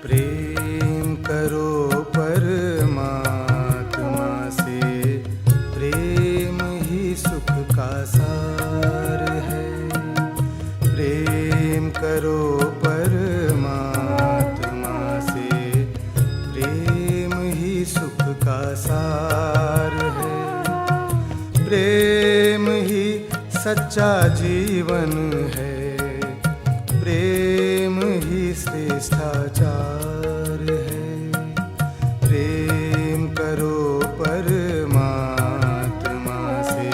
प्रेम करो परमात्मा से, प्रेम ही सुख का सार है। प्रेम करो परमात्मा से, प्रेम ही सुख का सार है। प्रेम ही सच्चा जीवन है, प्रेम ही श्रेष्ठाचार है। प्रेम करो परमात्मा से,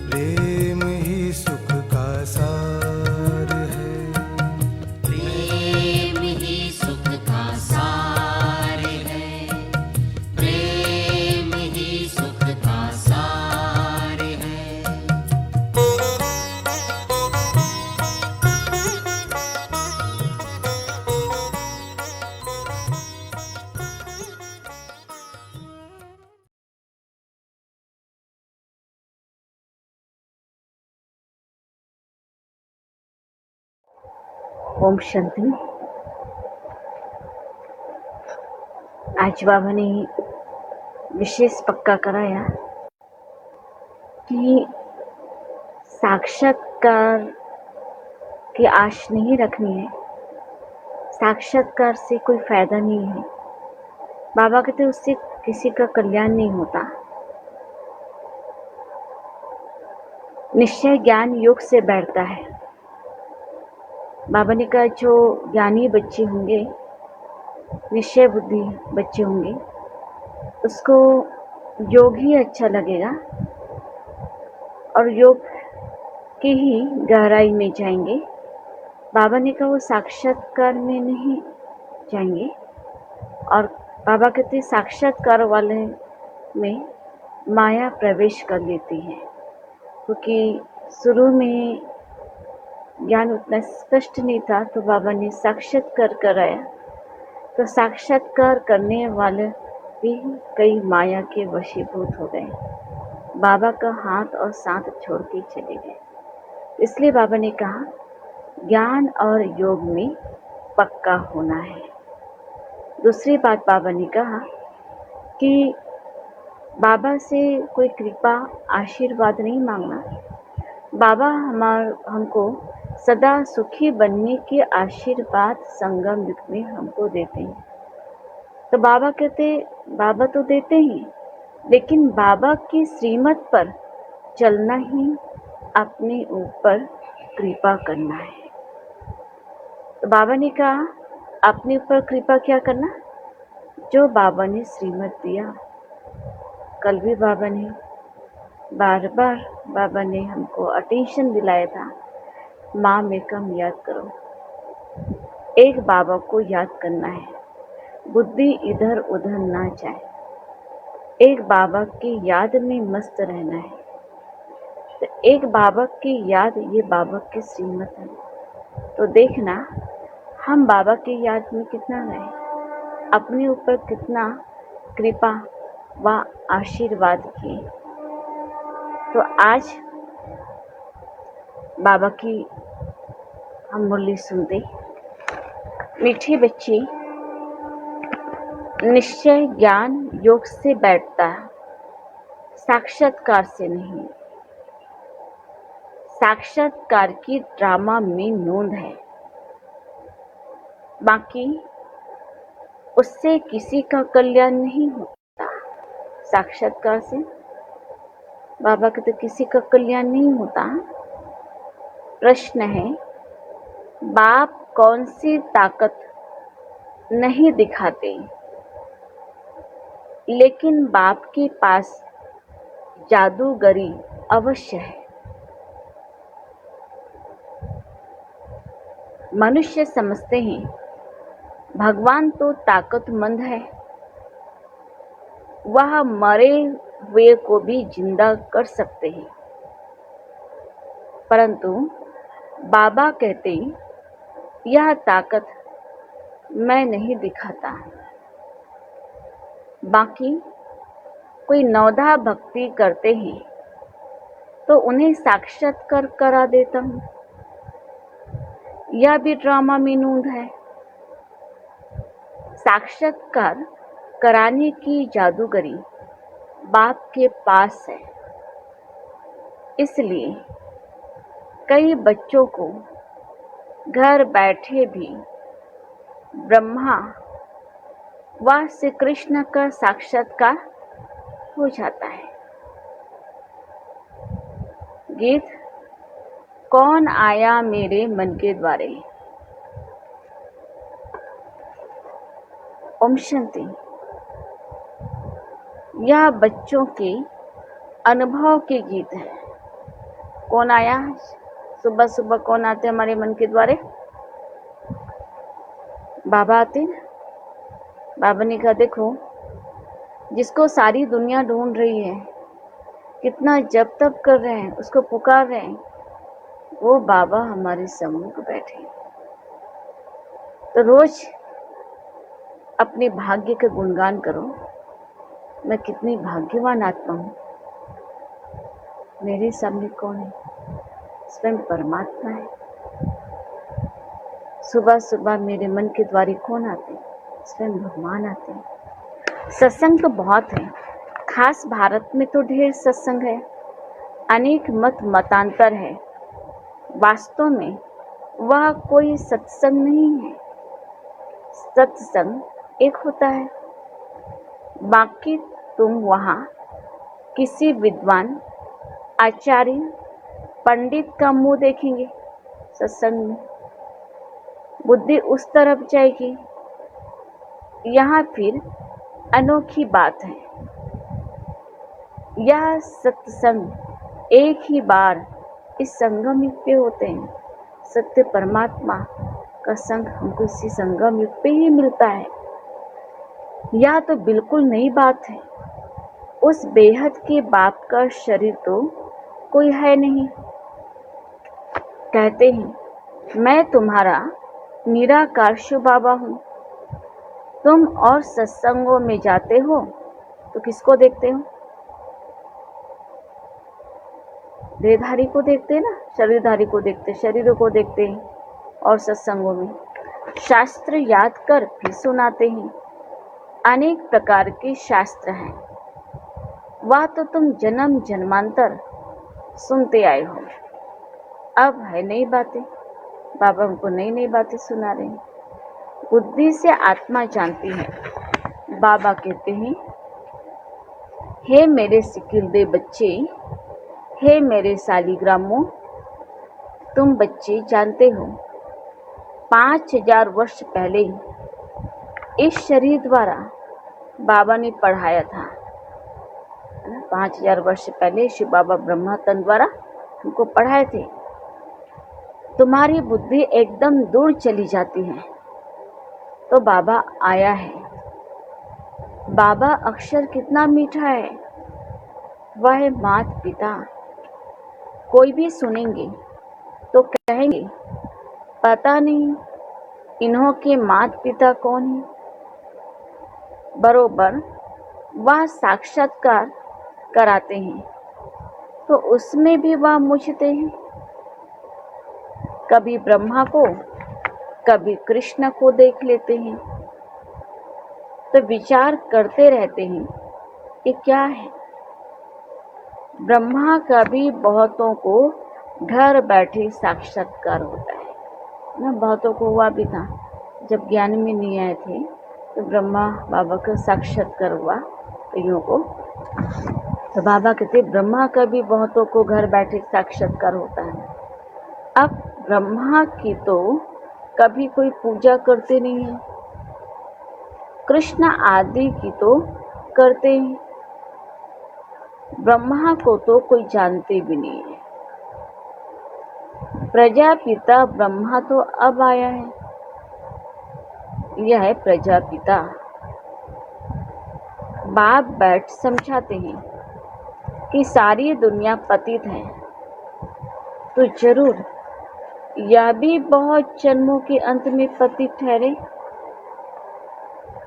प्रेम ही सुख का सार है। प्रेम ही सुख का सार है, प्रेम ही सुख का सार है। ओम शांति। आज बाबा ने विशेष पक्का कराया कि साक्षात्कार की आश नहीं रखनी है, साक्षात्कार से कोई फायदा नहीं है। बाबा कहते उससे किसी का कल्याण नहीं होता। निश्चय ज्ञान योग से बैठता है। बाबा ने कहा जो ज्ञानी बच्चे होंगे, निश्चय बुद्धि बच्चे होंगे, उसको योग ही अच्छा लगेगा और योग की ही गहराई में जाएंगे। बाबा ने कहा वो साक्षात्कार में नहीं जाएंगे। और बाबा कहते साक्षात्कार वाले में माया प्रवेश कर लेती है, क्योंकि शुरू में ज्ञान उतना स्पष्ट नहीं था, तो बाबा ने साक्षात्कार कराया। तो साक्षात्कार करने वाले भी कई माया के वशीभूत हो गए, बाबा का हाथ और साथ छोड़ के चले गए। इसलिए बाबा ने कहा ज्ञान और योग में पक्का होना है। दूसरी बात बाबा ने कहा कि बाबा से कोई कृपा आशीर्वाद नहीं मांगना। बाबा हमको सदा सुखी बनने के आशीर्वाद संगम युग में हमको देते हैं। तो बाबा कहते बाबा तो देते हैं, लेकिन बाबा की श्रीमत पर चलना ही अपने ऊपर कृपा करना है। तो बाबा ने कहा अपने ऊपर कृपा क्या करना, जो बाबा ने श्रीमत दिया। कल भी बाबा ने बार हमको अटेंशन दिलाया था, माँ में कम याद करो। एक बाबा को याद करना है, बुद्धि इधर उधर ना जाए। एक बाबा की याद में मस्त रहना है। तो एक बाबा की याद, ये बाबा की श्रीमत है। तो देखना हम बाबा की याद में कितना रहे, अपने ऊपर कितना कृपा व आशीर्वाद किए। तो आज बाबा की हम मुरली सुनते। मीठी बच्ची, निश्चय ज्ञान योग से बैठता है, साक्षात्कार से नहीं। साक्षात्कार की ड्रामा में नोंद है, बाकी उससे किसी का कल्याण नहीं होता। साक्षात्कार से बाबा के तो किसी का कल्याण नहीं होता। प्रश्न है, बाप कौन सी ताकत नहीं दिखाते, लेकिन बाप के पास जादूगरी अवश्य है। मनुष्य समझते हैं भगवान तो ताकतमंद है, वह मरे हुए को भी जिंदा कर सकते हैं। परंतु बाबा कहते यह ताकत मैं नहीं दिखाता। बाकी कोई नवधा भक्ति करते हैं तो उन्हें साक्षात्कार करा देता हूँ। यह भी ड्रामा में नूंद है। साक्षात्कार कराने की जादूगरी बाप के पास है। इसलिए कई बच्चों को घर बैठे भी ब्रह्मा व श्री कृष्ण का साक्षात्कार हो जाता है। गीत कौन आया मेरे मन के द्वारे। ओम शांति। यह बच्चों के अनुभव के गीत है। कौन आया? सुबह सुबह कौन आते हमारे मन के द्वारे? बाबा आते हैं। बाबा ने कहा देखो, जिसको सारी दुनिया ढूंढ रही है, कितना जप तप कर रहे हैं, उसको पुकार रहे हैं, वो बाबा हमारे सम्मुख बैठे। तो रोज अपने भाग्य का गुणगान करो। मैं कितनी भाग्यवान आत्मा हूँ, मेरे सामने कौन है? स्वयं परमात्मा है। सुबह सुबह मेरे मन के द्वारे कौन आते? स्वयं भगवान आते हैं। सत्संग तो बहुत है, खास भारत में तो ढेर सत्संग है, अनेक मतांतर है। वास्तव में वह कोई सत्संग नहीं है। सत्संग एक होता है, बाकी तुम वहाँ किसी विद्वान, आचार्य, पंडित का मुंह देखेंगे। सत्संग में बुद्धि उस तरफ जाएगी। यहाँ फिर अनोखी बात है। यह सत्संग एक ही बार इस संगम युग पे होते हैं। सत्य परमात्मा का संग हमको इसी संगम युग पे ही मिलता है। यह तो बिल्कुल नई बात है। उस बेहद के बाप का शरीर तो कोई है नहीं। कहते हैं मैं तुम्हारा निराकार शिव बाबा हूँ। तुम और सत्संगों में जाते हो तो किसको देखते हो? देहधारी को देखते हैं ना, शरीरधारी को देखते, शरीरों को देखते हैं। और सत्संगों में शास्त्र याद कर फिर सुनाते हैं। अनेक प्रकार के शास्त्र हैं, वह तो तुम जन्म जन्मांतर सुनते आए हो। अब है नई बातें, बाबा हमको नई नई बातें सुना रहे हैं। बुद्धि से आत्मा जानती है। बाबा कहते हैं, हे मेरे सिकिलदे बच्चे, हे मेरे सालिग्रामों, तुम बच्चे जानते हो 5000 वर्ष पहले इस शरीर द्वारा बाबा ने पढ़ाया था। 5000 वर्ष पहले शिव बाबा ब्रह्मा तन द्वारा हमको पढ़ाए थे। तुम्हारी बुद्धि एकदम दूर चली जाती है तो बाबा आया है। बाबा अक्षर कितना मीठा है, वह है माता पिता। कोई भी सुनेंगे तो कहेंगे पता नहीं इन्हों के माता पिता कौन है। बरोबर वह साक्षात्कार कराते हैं तो उसमें भी वह मुझते हैं। कभी ब्रह्मा को, कभी कृष्ण को देख लेते हैं तो विचार करते रहते हैं कि क्या है। ब्रह्मा का भी बहुतों को घर बैठे साक्षात्कार होता है ना। बहुतों को हुआ भी था, जब ज्ञान में नहीं आए थे तो ब्रह्मा बाबा का साक्षात्कार हुआ कईयों को। तो बाबा कहते ब्रह्मा का भी बहुतों को घर बैठे साक्षात्कार होता है। अब ब्रह्मा की तो कभी कोई पूजा करते नहीं है, कृष्ण आदि की तो करते हैं, ब्रह्मा को तो कोई जानते भी नहीं है। प्रजापिता ब्रह्मा तो अब आया है, यह है प्रजापिता। बाप बैठ समझाते हैं कि सारी दुनिया पतित है तो जरूर यह भी बहुत जन्मों के अंत में पतित ठहरे।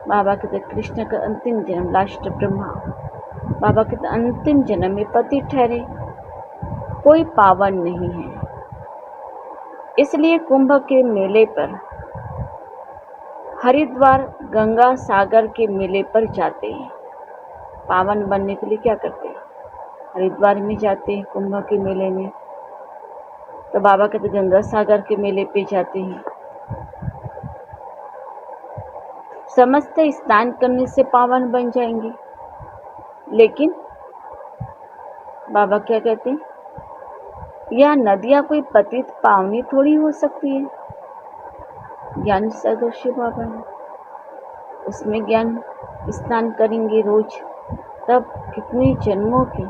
बाबा कहते कृष्ण का अंतिम जन्म, लास्ट ब्रह्मा, बाबा कहते अंतिम जन्म में पतित ठहरे, कोई पावन नहीं है। इसलिए कुंभ के मेले पर, हरिद्वार गंगा सागर के मेले पर जाते हैं। पावन बनने के लिए क्या करते हैं? हरिद्वार में जाते हैं कुंभ के मेले में, तो बाबा कहते गंगा सागर के मेले पे जाते हैं। समझते स्नान करने से पावन बन जाएंगे, लेकिन बाबा क्या कहते हैं, यह नदियाँ कोई पतित पावनी थोड़ी हो सकती है। ज्ञान सागर शिव बाबा है, उसमें ज्ञान स्नान करेंगे रोज, तब कितने जन्मों के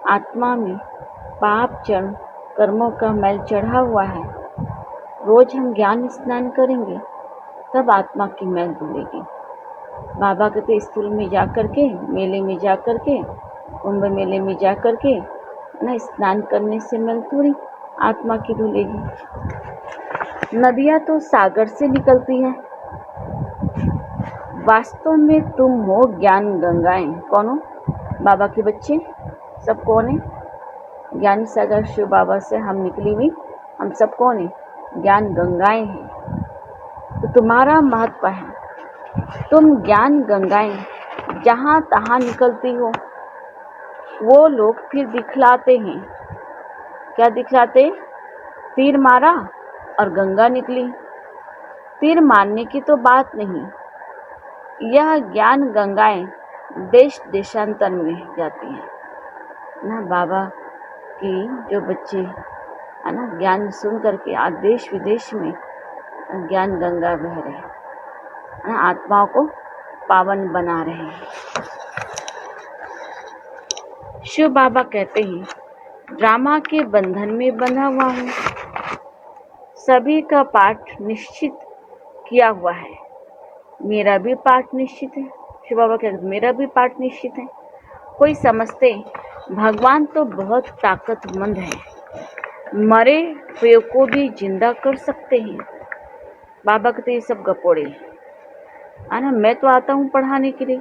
आत्मा में पाप जन्म कर्मों का मैल चढ़ा हुआ है। रोज हम ज्ञान स्नान करेंगे तब आत्मा की मैल धुलेगी। बाबा कहते स्थूल में जा कर के, मेले में जा कर के, कुंभ मेले में जा कर के ना स्नान करने से मैल थोड़ी आत्मा की धुलेगी। नदियाँ तो सागर से निकलती हैं। वास्तव में तुम हो ज्ञान गंगाएं। कौन हो? बाबा के बच्चे सब कौन है? ज्ञान सागर शिव बाबा से हम निकली हुई, हम सब कौन है? ज्ञान गंगाएं हैं। तो तुम्हारा महत्व है, तुम ज्ञान गंगाएं जहाँ तहाँ निकलती हो। वो लोग फिर दिखलाते हैं, क्या दिखलाते? तीर मारा और गंगा निकली। तीर मारने की तो बात नहीं, यह ज्ञान गंगाएं देश देशांतर में जाती हैं ना। बाबा की जो बच्चे है ना, ज्ञान सुन करके आज देश विदेश में ज्ञान गंगा बह रहे हैं ना, आत्माओं को पावन बना रहे हैं। शिव बाबा कहते हैं ड्रामा के बंधन में बंधा हुआ हूँ, सभी का पाठ निश्चित किया हुआ है, मेरा भी पाठ निश्चित है। शिव बाबा कहते हैं मेरा भी पाठ निश्चित है। कोई समझते भगवान तो बहुत ताकतमंद है, मरे हुए को भी जिंदा कर सकते हैं। बाबा कहते ये सब गपोड़े है ना, मैं तो आता हूँ पढ़ाने के लिए,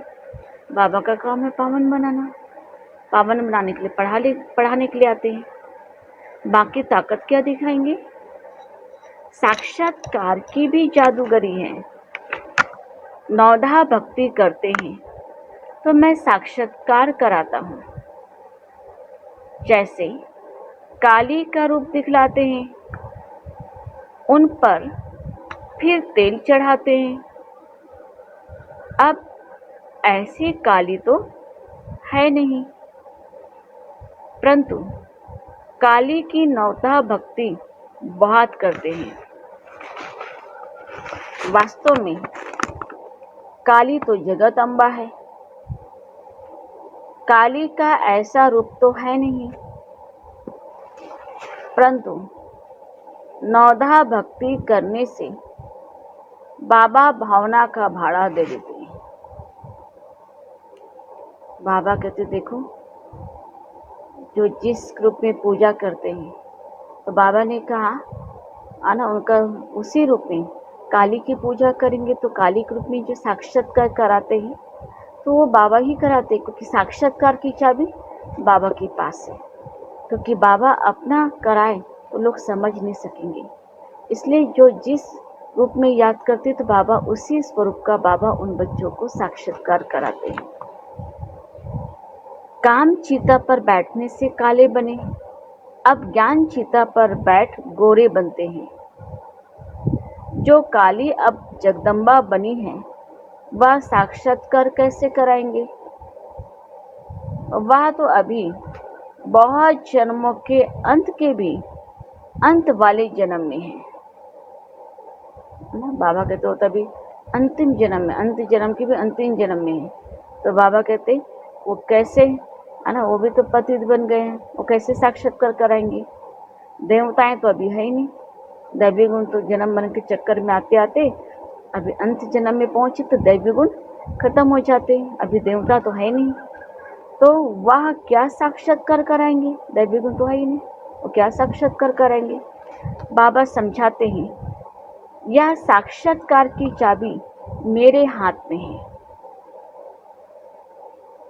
बाबा का काम है पावन बनाना। पावन बनाने के लिए पढ़ाने के लिए आते हैं। बाकी ताकत क्या दिखाएंगे? साक्षात्कार की भी जादूगरी है। नौधा भक्ति करते हैं तो मैं साक्षात्कार कराता हूँ। जैसे काली का रूप दिखलाते हैं, उन पर फिर तेल चढ़ाते हैं। अब ऐसी काली तो है नहीं, परंतु काली की नौता भक्ति बहुत करते हैं। वास्तव में काली तो जगत अम्बा है, काली का ऐसा रूप तो है नहीं, परंतु नौधा भक्ति करने से बाबा भावना का भाड़ा दे देते हैं। बाबा कहते देखो जो जिस रूप में पूजा करते हैं, तो बाबा ने कहा आना उनका उसी रूप में काली की पूजा करेंगे, तो काली के रूप में जो साक्षात्कार कराते हैं तो वो बाबा ही कराते हैं, क्योंकि साक्षात्कार की चाबी बाबा के पास है। क्योंकि बाबा अपना कराए तो लोग समझ नहीं सकेंगे, इसलिए जो जिस रूप में याद करते तो बाबा उसी स्वरूप का बाबा उन बच्चों को साक्षात्कार कराते हैं। काम चीता पर बैठने से काले बने, अब ज्ञान चीता पर बैठ गोरे बनते हैं। जो काली अब जगदम्बा बनी है वह साक्षात्कार कैसे कराएंगे? वह तो अभी बहुत जन्मों के अंत के भी अंत वाले जन्म में है ना। बाबा कहते हो तभी अंतिम जन्म में, अंत जन्म के भी अंतिम जन्म में है। तो बाबा कहते वो कैसे है ना, वो भी तो पतित बन गए हैं, वो कैसे साक्षात्कार कराएंगे? देवताएं तो अभी है ही नहीं, दैवी गुण तो जन्म मरण के चक्कर में आते आते अभी अंत जन्म में पहुंचे तो दैवी गुण खत्म हो जाते, अभी देवता तो है नहीं, तो वह क्या साक्षात्कार कराएंगे? दैवी गुण तो है ही नहीं, वो क्या साक्षात्कार कराएंगे? बाबा समझाते हैं यह साक्षात्कार की चाबी मेरे हाथ में है।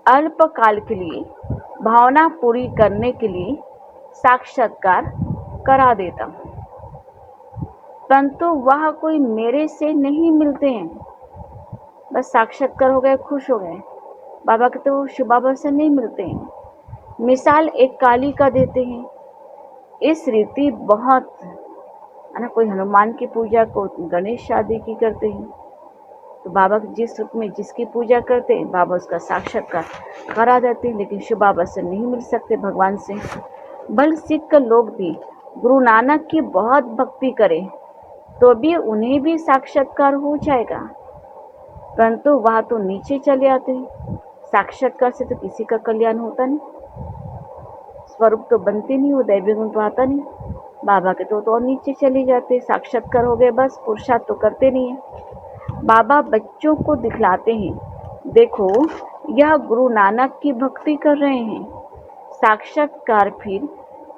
अल्प काल के लिए भावना पूरी करने के लिए साक्षात्कार करा देता हूँ। परंतु वह कोई मेरे से नहीं मिलते हैं। बस साक्षात्कार हो गए, खुश हो गए। बाबा कहते वो शिव बाबा से नहीं मिलते हैं। मिसाल एक काली का देते हैं। इस रीति बहुत है ना, कोई हनुमान की पूजा को गणेश आदि की करते हैं। तो बाबा जिस रूप में जिसकी पूजा करते हैं बाबा उसका साक्षात्कार करा देते हैं, लेकिन शिव बाबा से नहीं मिल सकते, भगवान से। बल सिख लोग भी गुरु नानक की बहुत भक्ति करें तो भी उन्हें भी साक्षात्कार हो जाएगा, परंतु वह तो नीचे चले आते हैं। साक्षात्कार से तो किसी का कल्याण होता नहीं, स्वरूप तो बनते नहीं, वो दैवी गुण तो आता नहीं। बाबा के तो और नीचे चले जाते। साक्षात्कार हो गए बस, पुरुषार्थ तो करते नहीं है। बाबा बच्चों को दिखलाते हैं, देखो यह गुरु नानक की भक्ति कर रहे हैं। साक्षात्कार फिर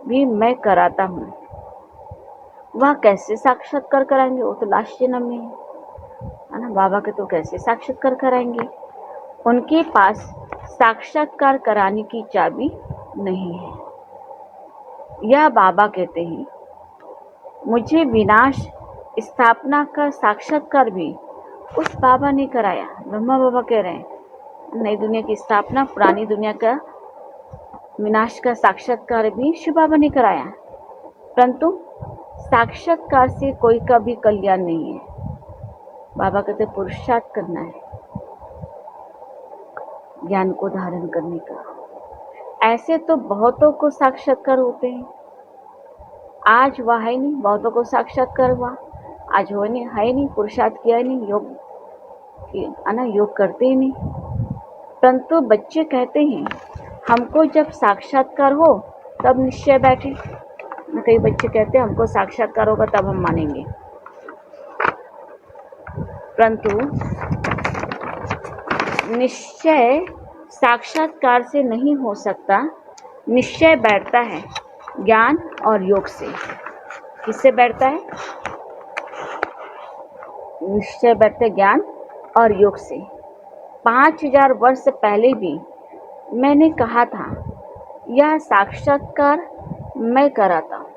भी मैं कराता हूँ। वह कैसे साक्षात्कार कराएंगे? वो तो लास्ट जन्म में है ना। बाबा के तो कैसे साक्षात्कार कराएंगे? उनके पास साक्षात्कार कराने की चाबी नहीं है। यह बाबा कहते हैं, मुझे विनाश स्थापना का साक्षात्कार भी उस बाबा ने कराया। ब्रह्मा बाबा कह रहे हैं, नई दुनिया की स्थापना, पुरानी दुनिया का विनाश का साक्षात्कार भी शिव बाबा ने कराया, परंतु साक्षात्कार से कोई का भी कल्याण नहीं है। बाबा कहते पुरुषार्थ करना है ज्ञान को धारण करने का। ऐसे तो बहुतों को साक्षात्कार होते हैं। आज वह है नहीं, बहुतों को साक्षात्कार हुआ, आज हो नहीं, है नहीं, पुरुषार्थ किया नहीं, योग है ना, योग करते ही नहीं। परंतु बच्चे कहते हैं हमको जब साक्षात्कार हो तब निश्चय बैठे ना। कई बच्चे कहते हैं हमको साक्षात्कार होगा तब हम मानेंगे, परंतु निश्चय साक्षात्कार से नहीं हो सकता। निश्चय बैठता है ज्ञान और योग से। किससे बैठता है? निश्चय बैठते ज्ञान और योग से। 5000 वर्ष पहले भी मैंने कहा था यह साक्षात्कार मैं कराता हूँ।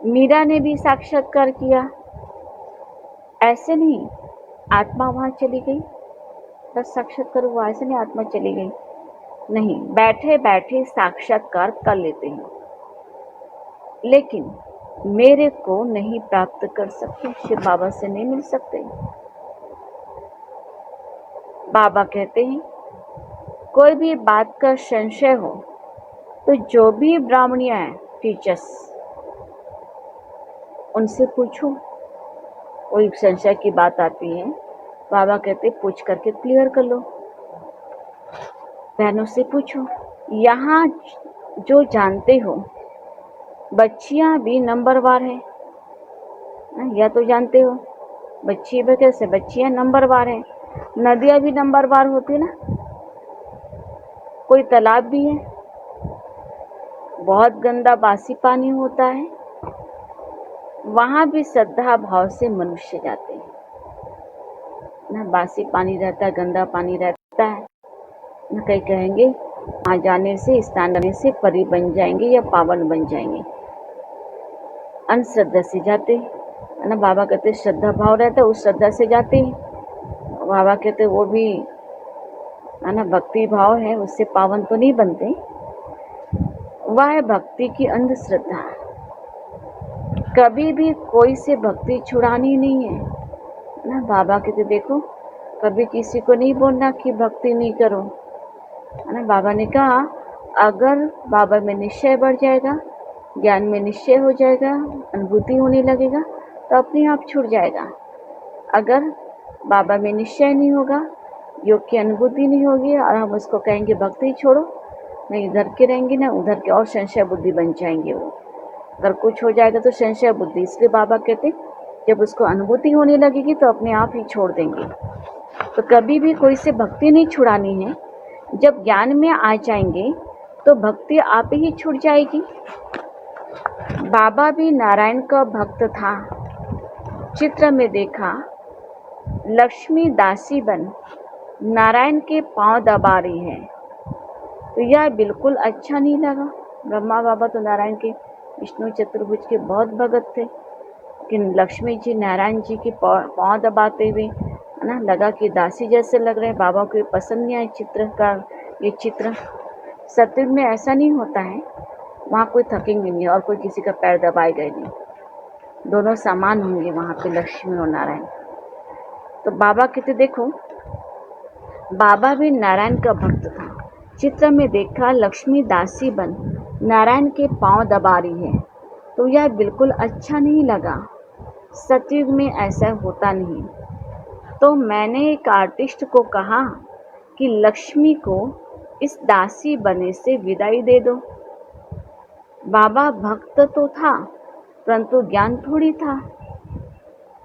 मीरा ने भी साक्षात्कार किया। ऐसे नहीं आत्मा वहाँ चली गई बस साक्षात्कार हुआ, ऐसे नहीं आत्मा चली गई, नहीं, बैठे बैठे साक्षात्कार कर लेते हैं, लेकिन मेरे को नहीं प्राप्त कर सकते, शिव बाबा से नहीं मिल सकते। बाबा कहते हैं कोई भी बात का संशय हो तो जो भी ब्राह्मणियां हैं, टीचर्स, उनसे पूछो। कोई संशय की बात आती है, बाबा कहते पूछ करके क्लियर कर लो। बहनों से पूछो। यहाँ जो जानते हो, बच्चियाँ भी नंबरवार है, या तो जानते हो बच्ची भी कैसे, बच्चियाँ नंबरवार है। नदियाँ भी नंबरवार होती है ना। कोई तालाब भी है, बहुत गंदा बासी पानी होता है, वहाँ भी श्रद्धा भाव से मनुष्य जाते हैं ना। बासी पानी रहता है, गंदा पानी रहता है ना। कई कहेंगे वहाँ जाने से, स्नान करने से परी बन जाएंगे या पावन बन जाएंगे, अंधश्रद्धा से जाते है ना। बाबा कहते श्रद्धा भाव रहता है, उस श्रद्धा से जाते हैं। बाबा कहते वो भी है ना भक्ति भाव है, उससे पावन तो नहीं बनते। वह है भक्ति की अंधश्रद्धा। कभी भी कोई से भक्ति छुड़ानी नहीं है ना। बाबा कहते देखो कभी किसी को नहीं बोलना कि भक्ति नहीं करो, है ना। बाबा ने कहा अगर बाबा में निश्चय बढ़ जाएगा, ज्ञान में निश्चय हो जाएगा, अनुभूति होने लगेगा तो अपने आप छूट जाएगा। अगर बाबा में निश्चय नहीं होगा, योग की अनुभूति नहीं होगी और हम उसको कहेंगे भक्ति छोड़ो, नहीं इधर के रहेंगे ना उधर के, और संशय बुद्धि बन जाएंगे वो। अगर कुछ हो जाएगा तो संशय बुद्धि। इसलिए बाबा कहते जब उसको अनुभूति होने लगेगी तो अपने आप ही छोड़ देंगे। तो कभी भी कोई से भक्ति नहीं छुड़ानी है। जब ज्ञान में आ जाएंगे तो भक्ति आप ही छूट जाएगी। बाबा भी नारायण का भक्त था। चित्र में देखा लक्ष्मी दासी बन नारायण के पांव दबा रही है, तो यह बिल्कुल अच्छा नहीं लगा। ब्रह्मा बाबा तो नारायण के, विष्णु चतुर्भुज के बहुत भगत थे, कि लक्ष्मी जी नारायण जी की पाँव दबाते हुए, है ना, लगा कि दासी जैसे लग रहे हैं। बाबा को ये पसंद नहीं आया चित्रकार, ये चित्र। सत्युग में ऐसा नहीं होता है, वहाँ कोई थकेंगे नहीं और कोई किसी का पैर दबाएगा नहीं, दोनों समान होंगे वहाँ पे, लक्ष्मी और नारायण। तो बाबा कहते देखो, बाबा भी नारायण का भक्त था। चित्र में देखा लक्ष्मी दासी बन नारायण के पांव दबा रही है, तो यह बिल्कुल अच्छा नहीं लगा। सतयुग में ऐसा होता नहीं। तो मैंने एक आर्टिस्ट को कहा कि लक्ष्मी को इस दासी बने से विदाई दे दो। बाबा भक्त तो था, परंतु ज्ञान थोड़ी था।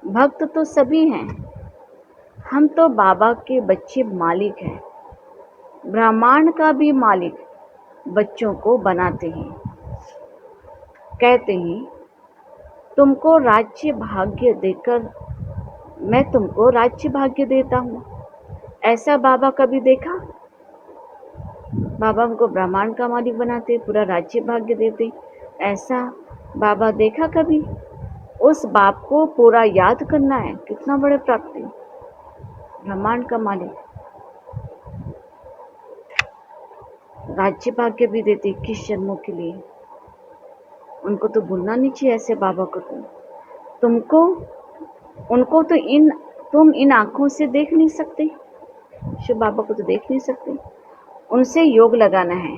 भक्त तो सभी हैं, हम तो बाबा के बच्चे मालिक हैं। ब्रह्मांड का भी मालिक बच्चों को बनाते हैं। कहते हैं तुमको राज्य भाग्य देकर मैं तुमको राज्य भाग्य देता हूँ। ऐसा बाबा कभी देखा? बाबा हमको ब्रह्मांड का मालिक बनाते, पूरा राज्य भाग्य देते, ऐसा बाबा देखा कभी? उस बाप को पूरा याद करना है, कितना बड़े प्राप्ति। ब्रह्मांड का मालिक राज्य भाग्य भी देते 21 जन्मों के लिए। उनको तो भूलना नहीं चाहिए ऐसे बाबा को। तुमको उनको तो तुम इन आँखों से देख नहीं सकते, शिव बाबा को तो देख नहीं सकते। उनसे योग लगाना है।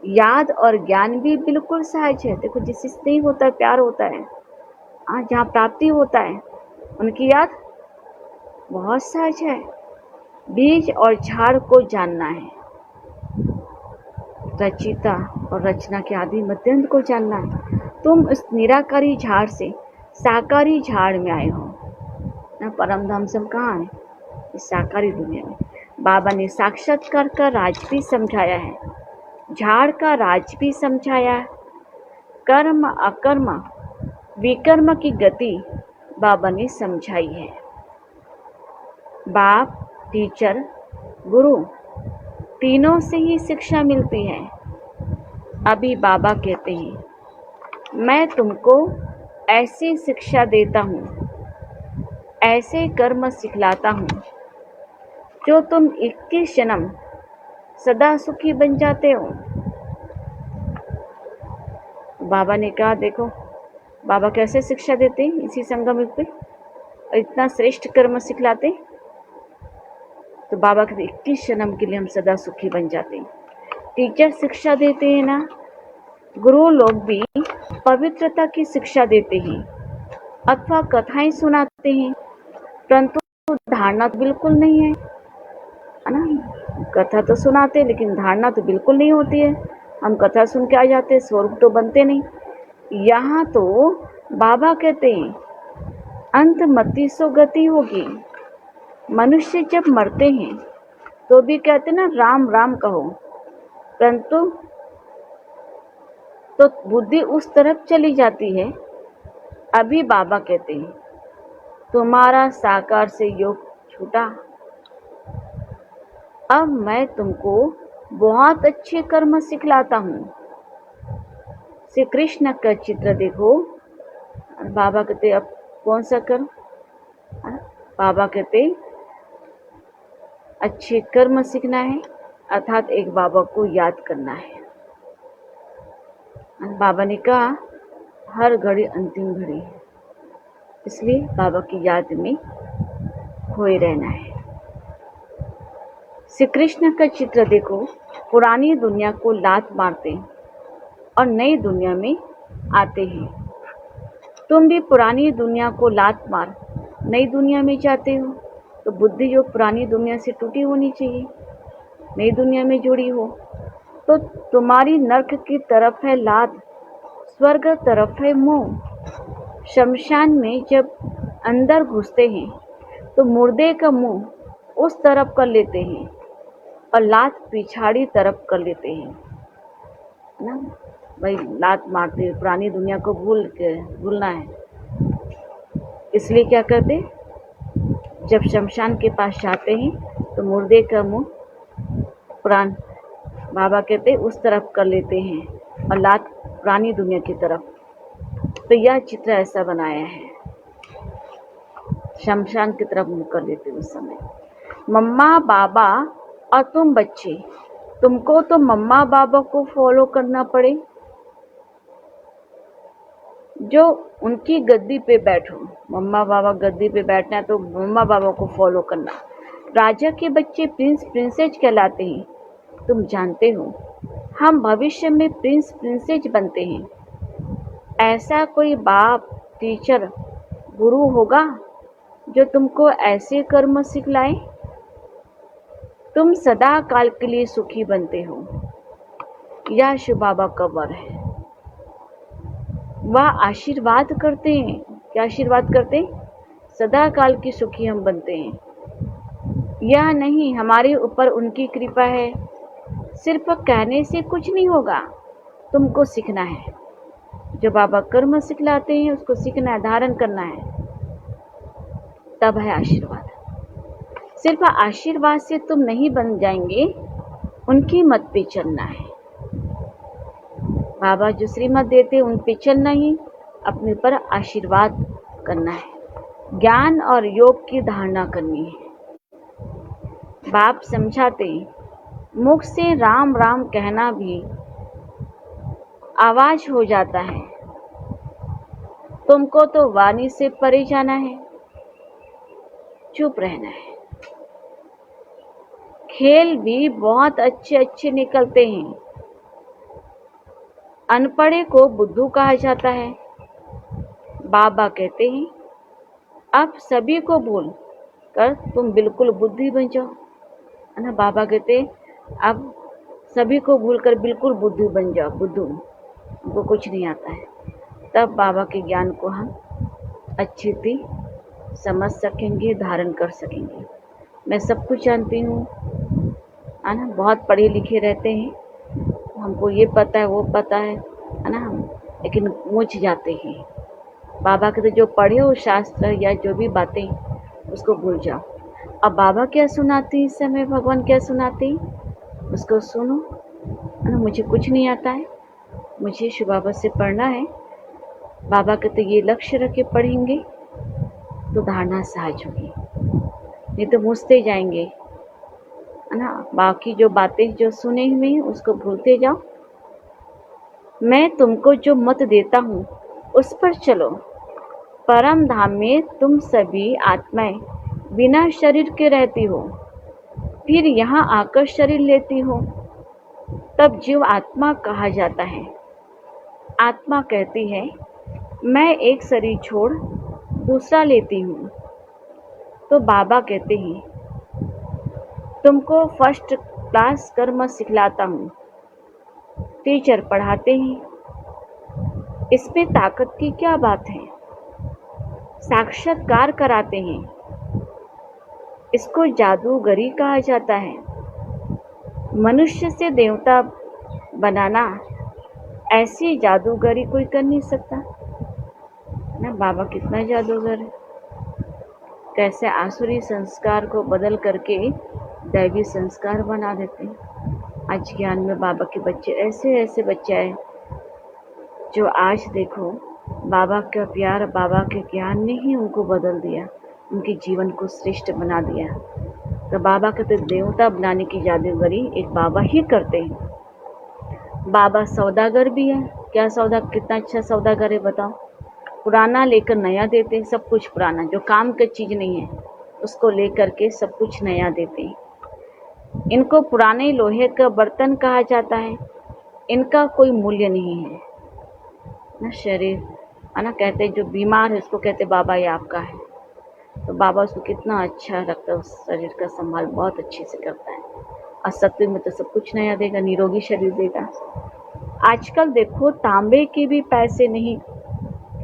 याद और ज्ञान भी बिल्कुल सहज है। देखो जिससे स्नेह होता है, प्यार होता है, जहाँ प्राप्ति होता है, उनकी याद बहुत सहज है। बीज और झाड़ को जानना है, रचिता और रचना के आदि मध्यंत को जानना है। तुम इस निराकारी झाड़ से साकारी झाड़ में आए हो ना। परम धाम से हम कहाँ हैं? इस साकारी दुनिया में। बाबा ने साक्षात्कार का राज भी समझाया है, झाड़ का राज भी समझाया है। कर्म अकर्म विकर्म की गति बाबा ने समझाई है। बाप, टीचर, गुरु तीनों से ही शिक्षा मिलती है। अभी बाबा कहते हैं मैं तुमको ऐसी शिक्षा देता हूँ, ऐसे कर्म सिखलाता हूँ जो तुम 21 जन्म सदा सुखी बन जाते हो। बाबा ने कहा देखो बाबा कैसे शिक्षा देते हैं इसी संगम युग पे, इतना श्रेष्ठ कर्म सिखलाते। तो बाबा कहते 21 जन्म के लिए हम सदा सुखी बन जाते हैं। टीचर शिक्षा देते हैं ना, गुरु लोग भी पवित्रता की शिक्षा देते हैं अथवा कथाएं सुनाते हैं, परंतु धारणा तो बिल्कुल नहीं है ना। कथा तो सुनाते लेकिन धारणा तो बिल्कुल नहीं होती है। हम कथा सुन के आ जाते, स्वरूप तो बनते नहीं। यहाँ तो बाबा कहते हैं अंत मति सो गति होगी। मनुष्य जब मरते हैं तो भी कहते ना राम राम कहो, परंतु तो बुद्धि उस तरफ चली जाती है। अभी बाबा कहते हैं तुम्हारा साकार से योग छूटा, अब मैं तुमको बहुत अच्छे कर्म सिखलाता हूँ। श्री कृष्ण का चित्र देखो। बाबा कहते अब कौन सा कर्म? बाबा कहते अच्छे कर्म सीखना है, अर्थात एक बाबा को याद करना है। बाबा ने कहा हर घड़ी अंतिम घड़ी है, इसलिए बाबा की याद में खोए रहना है। श्री कृष्ण का चित्र देखो। पुरानी दुनिया को लात मारते हैं और नई दुनिया में आते हैं। तुम भी पुरानी दुनिया को लात मार नई दुनिया में जाते हो, तो बुद्धि जो पुरानी दुनिया से टूटी होनी चाहिए, नई दुनिया में जुड़ी हो। तो तुम्हारी नरक की तरफ है लात, स्वर्ग तरफ है मुंह। शमशान में जब अंदर घुसते हैं तो मुर्दे का मुंह उस तरफ कर लेते हैं और लात पिछाड़ी तरफ कर लेते हैं ना। भाई लात मारते हैं, पुरानी दुनिया को भूलना है। इसलिए क्या करते, जब शमशान के पास जाते हैं तो मुर्दे का मुंह बाबा कहते उस तरफ कर लेते हैं और लात पुरानी दुनिया की तरफ। तो यह चित्र ऐसा बनाया है। शमशान की तरफ मुँह कर देते उस समय। मम्मा बाबा और तुम बच्चे, तुमको तो मम्मा बाबा को फॉलो करना पड़े, जो उनकी गद्दी पे बैठो। मम्मा बाबा गद्दी पे बैठना है तो मम्मा बाबा को फॉलो करना। राजा के बच्चे प्रिंस प्रिंसेस कहलाते हैं, तुम जानते हो हम भविष्य में प्रिंस प्रिंसेस बनते हैं। ऐसा कोई बाप, टीचर, गुरु होगा जो तुमको ऐसे कर्म सिखलाए? तुम सदा काल के लिए सुखी बनते हो। यह शिव बाबा का वर है। वह आशीर्वाद करते हैं। क्या आशीर्वाद करते हैं? सदा काल की सुखी हम बनते हैं। यह नहीं हमारे ऊपर उनकी कृपा है। सिर्फ कहने से कुछ नहीं होगा, तुमको सीखना है। जो बाबा कर्म सिखलाते हैं उसको सीखना है, धारण करना है, तब है आशीर्वाद। सिर्फ आशीर्वाद से तुम नहीं बन जाएंगे, उनकी मत पे चलना है। बाबा जो श्रीमत देते उन पे चलना ही, अपने पर आशीर्वाद करना है, ज्ञान और योग की धारणा करनी है। बाप समझाते मुख से राम राम कहना भी आवाज हो जाता है, तुमको तो वाणी से परे जाना है, चुप रहना है। खेल भी बहुत अच्छे अच्छे निकलते हैं। अनपढ़े को बुद्धू कहा जाता है। बाबा कहते हैं अब सभी को भूल कर तुम बिल्कुल बुद्धि बन जाओ, है ना। बाबा कहते अब सभी को भूल कर बिल्कुल बुद्धू बन जाओ, बुद्धू, उनको कुछ नहीं आता है। तब बाबा के ज्ञान को हम अच्छी तरह समझ सकेंगे, धारण कर सकेंगे। मैं सब कुछ जानती हूँ, है ना। बहुत पढ़े लिखे रहते हैं, हमको ये पता है वो पता है ना, हम लेकिन मुझ जाते हैं। बाबा के तो जो पढ़े हो शास्त्र या जो भी बातें, उसको भूल जाओ। अब बाबा क्या सुनाते इस समय, भगवान क्या सुनाते, उसको सुनो, है ना। मुझे कुछ नहीं आता है, मुझे शिव बाबा से पढ़ना है। बाबा के तो ये लक्ष्य रख के पढ़ेंगे तो धारणा सहज होगी, नहीं तो मुझते जाएंगे, है ना। बाकी जो बातें जो सुने हुए हैं उसको भूलते जाओ। मैं तुमको जो मत देता हूँ उस पर चलो। परम धाम में तुम सभी आत्माएं बिना शरीर के रहती हो, फिर यहाँ आकर शरीर लेती हो, तब जीव आत्मा कहा जाता है। आत्मा कहती है मैं एक शरीर छोड़ दूसरा लेती हूँ। तो बाबा कहते हैं तुमको फर्स्ट क्लास कर्म सिखलाता हूँ, टीचर पढ़ाते हैं, इसमें ताकत की क्या बात है। साक्षात्कार कराते हैं, इसको जादूगरी कहा जाता है। मनुष्य से देवता बनाना, ऐसी जादूगरी कोई कर नहीं सकता ना। बाबा कितना जादूगर है, कैसे आसुरी संस्कार को बदल करके दैवी संस्कार बना देते हैं। आज ज्ञान में बाबा के बच्चे ऐसे ऐसे बच्चे आए जो आज देखो बाबा का प्यार, बाबा के ज्ञान ने ही उनको बदल दिया, उनके जीवन को श्रेष्ठ बना दिया। तो बाबा के तो देवता बनाने की जादूगरी एक बाबा ही करते हैं। बाबा सौदागर भी है। क्या सौदा, कितना अच्छा सौदागर है बताओ। पुराना लेकर नया देते हैं, सब कुछ पुराना, जो काम की चीज़ नहीं है उसको लेकर के सब कुछ नया देते हैं। इनको पुराने लोहे का बर्तन कहा जाता है, इनका कोई मूल्य नहीं है ना। शरीर, है ना, कहते हैं जो बीमार है उसको कहते बाबा ये आपका है, तो बाबा उसको कितना अच्छा रखता है, उस शरीर का संभाल बहुत अच्छे से करता है। और सत्य में तो सब कुछ नया देगा, निरोगी शरीर देगा। आजकल देखो तांबे के भी पैसे नहीं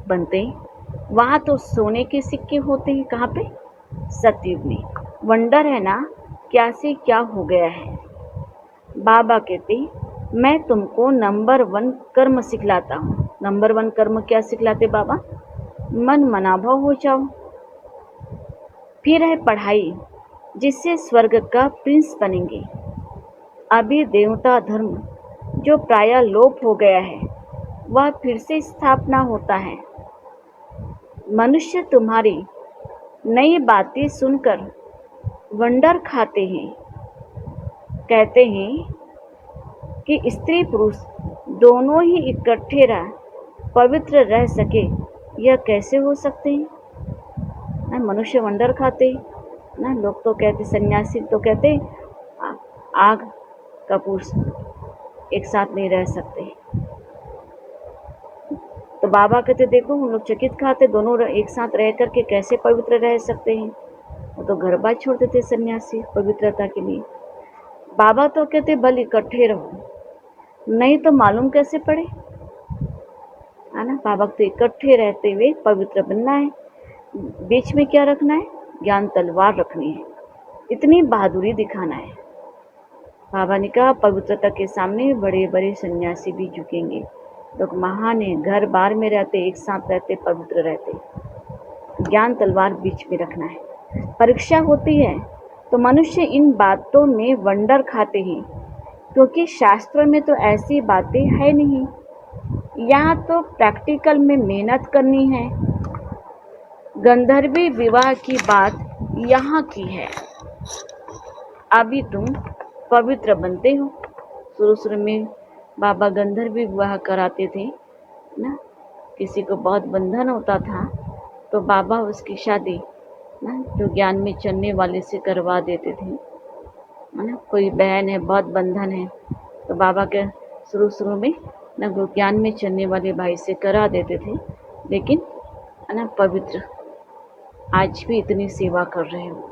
बनते, वहाँ तो सोने के सिक्के होते हैं। कहाँ पे? सतयुग में। वंडर है ना क्या से क्या हो गया है। बाबा कहते मैं तुमको नंबर 1 कर्म सिखलाता हूँ। नंबर 1 कर्म क्या सिखलाते बाबा? मन मनाभाव हो जाओ। फिर है पढ़ाई, जिससे स्वर्ग का प्रिंस बनेंगे। अभी देवता धर्म जो प्रायः लोप हो गया है वह फिर से स्थापना होता है। मनुष्य तुम्हारी नई बातें सुनकर वंडर खाते हैं। कहते हैं कि स्त्री पुरुष दोनों ही इकट्ठे पवित्र रह सके, यह कैसे हो सकते हैं? ना मनुष्य वंडर खाते ना, लोग तो कहते, सन्यासी तो कहते आग का पुरुष एक साथ नहीं रह सकते। तो बाबा कहते देखो हम लोग चकित खाते, दोनों एक साथ रह करके कैसे पवित्र रह सकते हैं? वो तो घर बार छोड़ देते सन्यासी पवित्रता के लिए। बाबा तो कहते भले इकट्ठे रहो, नहीं तो मालूम कैसे पड़े, है ना। बाबा तो इकट्ठे रहते हुए पवित्र बनना है। बीच में क्या रखना है? ज्ञान तलवार रखनी है, इतनी बहादुरी दिखाना है। बाबा ने कहा पवित्रता के सामने बड़े बड़े सन्यासी भी झुकेंगे। लोग महान है, घर बार में रहते, एक साथ रहते, पवित्र रहते। ज्ञान तलवार बीच में रखना है। परीक्षा होती है तो मनुष्य इन बातों में वंडर खाते हैं, क्योंकि शास्त्रों में तो ऐसी बातें है नहीं। यहाँ तो प्रैक्टिकल में मेहनत करनी है। गंधर्वी विवाह की बात यहाँ की है। अभी तुम पवित्र बनते हो। शुरू में बाबा गंधर्वी विवाह कराते थे ना, किसी को बहुत बंधन होता था तो बाबा उसकी शादी ना जो ज्ञान में चलने वाले से करवा देते थे, है ना। कोई बहन है बहुत बंधन है तो बाबा के शुरू में ना वो ज्ञान में चलने वाले भाई से करा देते थे, लेकिन है ना पवित्र आज भी इतनी सेवा कर रहे हो।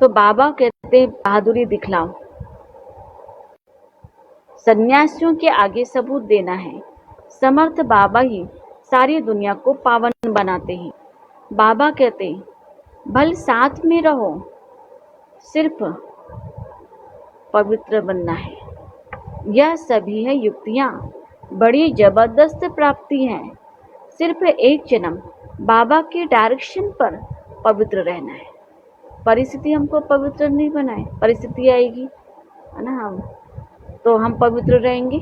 तो बाबा कहते बहादुरी दिखलाओ, सन्यासियों के आगे सबूत देना है। समर्थ बाबा ही सारी दुनिया को पावन बनाते हैं। बाबा कहते भल साथ में रहो, सिर्फ पवित्र बनना है। यह सभी है युक्तियाँ, बड़ी जबरदस्त प्राप्ति है। सिर्फ एक जन्म बाबा के डायरेक्शन पर पवित्र रहना है। परिस्थिति हमको पवित्र नहीं बनाए, परिस्थिति आएगी है ना, हम तो हम पवित्र रहेंगे।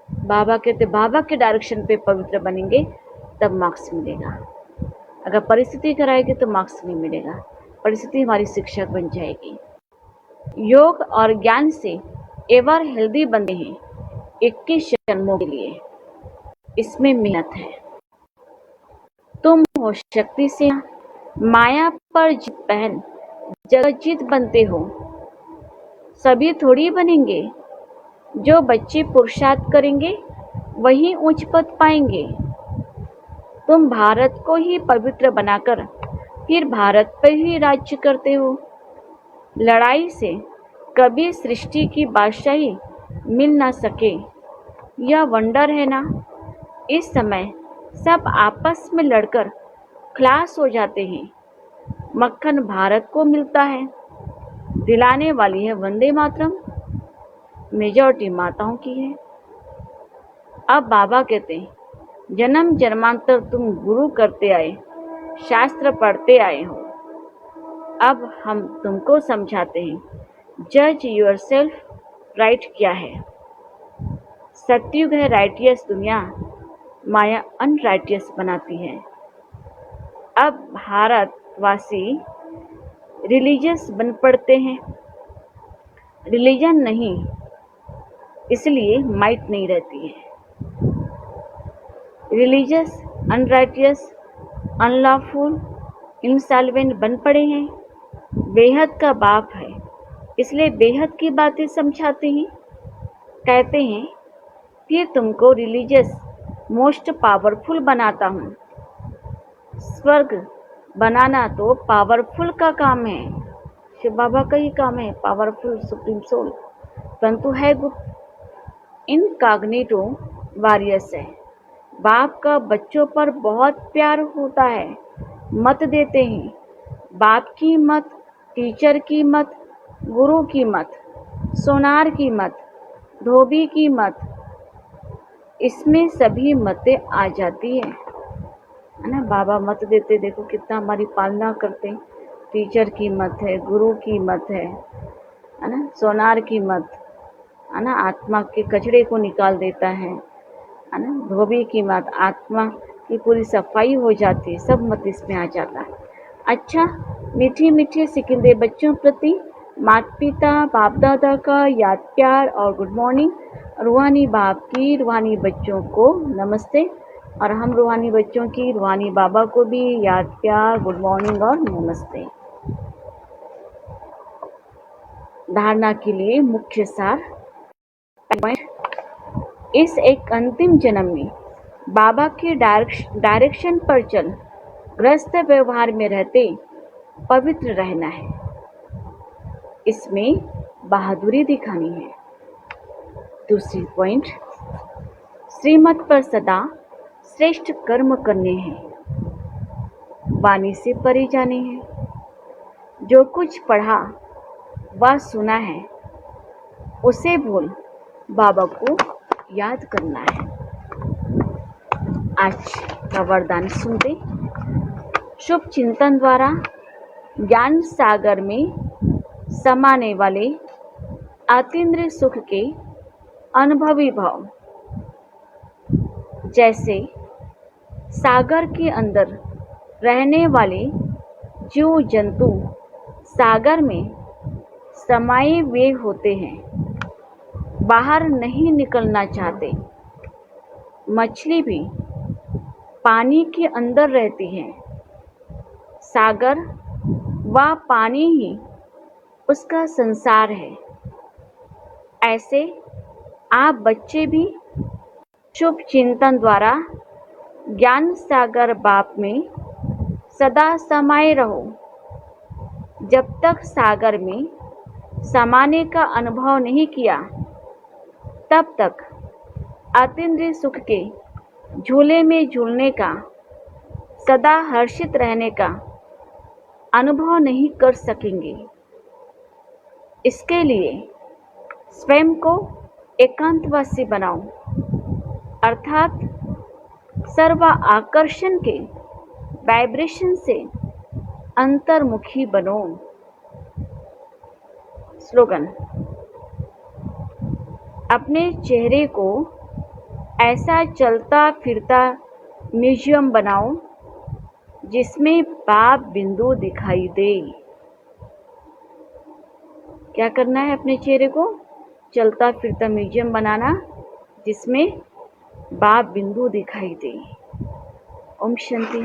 बाबा कहते बाबा के डायरेक्शन पे पवित्र बनेंगे तब मार्क्स मिलेगा। अगर परिस्थिति कराएगी तो मार्क्स नहीं मिलेगा। परिस्थिति हमारी शिक्षक बन जाएगी। योग और ज्ञान से एवर हेल्दी बनते हैं 21 जन्मों के लिए। इसमें मेहनत है। तुम हो शक्ति से माया पर जीत पहन जगजीत बनते हो। सभी थोड़ी बनेंगे। जो बच्चे पुरुषार्थ करेंगे वही उच्च पद पाएंगे। तुम भारत को ही पवित्र बनाकर फिर भारत पर ही राज्य करते हो। लड़ाई से कभी सृष्टि की बादशाही मिल ना सके, यह वंडर है ना। इस समय सब आपस में लड़कर खलास हो जाते हैं। मक्खन भारत को मिलता है। दिलाने वाली है वंदे मातरम, मेजॉरिटी माताओं की है। अब बाबा कहते हैं जन्म जन्मांतर तुम गुरु करते आए, शास्त्र पढ़ते आए हो। अब हम तुमको समझाते हैं, जज योरसेल्फ, राइट क्या है। सत्युग है राइटियस दुनिया, माया अनराइटियस बनाती है। अब भारतवासी रिलीजियस बन पड़ते हैं। रिलीजन नहीं, इसलिए माइट नहीं रहती है। रिलीजियस, अनराइटियस, अनलॉफुल, इंसॉल्वेंट बन पड़े हैं। बेहद का बाप है, इसलिए बेहद की बातें समझाते हैं। कहते हैं फिर तुमको रिलीजियस मोस्ट पावरफुल बनाता हूँ। स्वर्ग बनाना तो पावरफुल का काम है, शिव बाबा का ही काम है, पावरफुल सुप्रीम सोल, परंतु है गुप्त। इनकॉग्निटो वॉरियर्स है। बाप का बच्चों पर बहुत प्यार होता है, मत देते हैं। बाप की मत, टीचर की मत, गुरु की मत, सोनार की मत, धोबी की मत, इसमें सभी मतें आ जाती है ना। बाबा मत देते, देखो कितना हमारी पालना करते। टीचर की मत है, गुरु की मत है ना, सोनार की मत है ना, आत्मा के कचड़े को निकाल देता है ना। धोबी की मत, आत्मा कि पूरी सफाई हो जाती है, सब मत इसमें आ जाता है। अच्छा, मीठे मीठे सिकंदे बच्चों प्रति माता पिता बाप दादा का याद प्यार और गुड मॉर्निंग। रूहानी बाप की रूहानी बच्चों को नमस्ते, और हम रूहानी बच्चों की रूहानी बाबा को भी याद प्यार गुड मॉर्निंग और नमस्ते। धारणा के लिए मुख्य सार। इस एक अंतिम जन्म में बाबा के डायरेक्शन पर चल ग्रस्त व्यवहार में रहते पवित्र रहना है, इसमें बहादुरी दिखानी है। दूसरी पॉइंट, श्रीमत पर सदा श्रेष्ठ कर्म करने हैं, वाणी से परे जाने हैं। जो कुछ पढ़ा व सुना है उसे बोल बाबा को याद करना है। आज का वरदान सुनते। शुभ चिंतन द्वारा ज्ञान सागर में समाने वाले अतीन्द्रिय सुख के अनुभवी भाव। जैसे सागर के अंदर रहने वाले जीव जंतु सागर में समाये हुए होते हैं, बाहर नहीं निकलना चाहते। मछली भी पानी के अंदर रहती है, सागर व पानी ही उसका संसार है। ऐसे आप बच्चे भी शुभ चिंतन द्वारा ज्ञान सागर बाप में सदा समाये रहो। जब तक सागर में समाने का अनुभव नहीं किया, तब तक अतीन्द्रिय सुख के झूले में झूलने का, सदा हर्षित रहने का अनुभव नहीं कर सकेंगे। इसके लिए स्वयं को एकांतवासी बनाओ, अर्थात सर्व आकर्षण के वाइब्रेशन से अंतर्मुखी बनो। स्लोगन। अपने चेहरे को ऐसा चलता फिरता म्यूजियम बनाओ जिसमें बाप बिंदु दिखाई दे। क्या करना है? अपने चेहरे को चलता फिरता म्यूजियम बनाना जिसमें बाप बिंदु दिखाई दे। ओम शांति।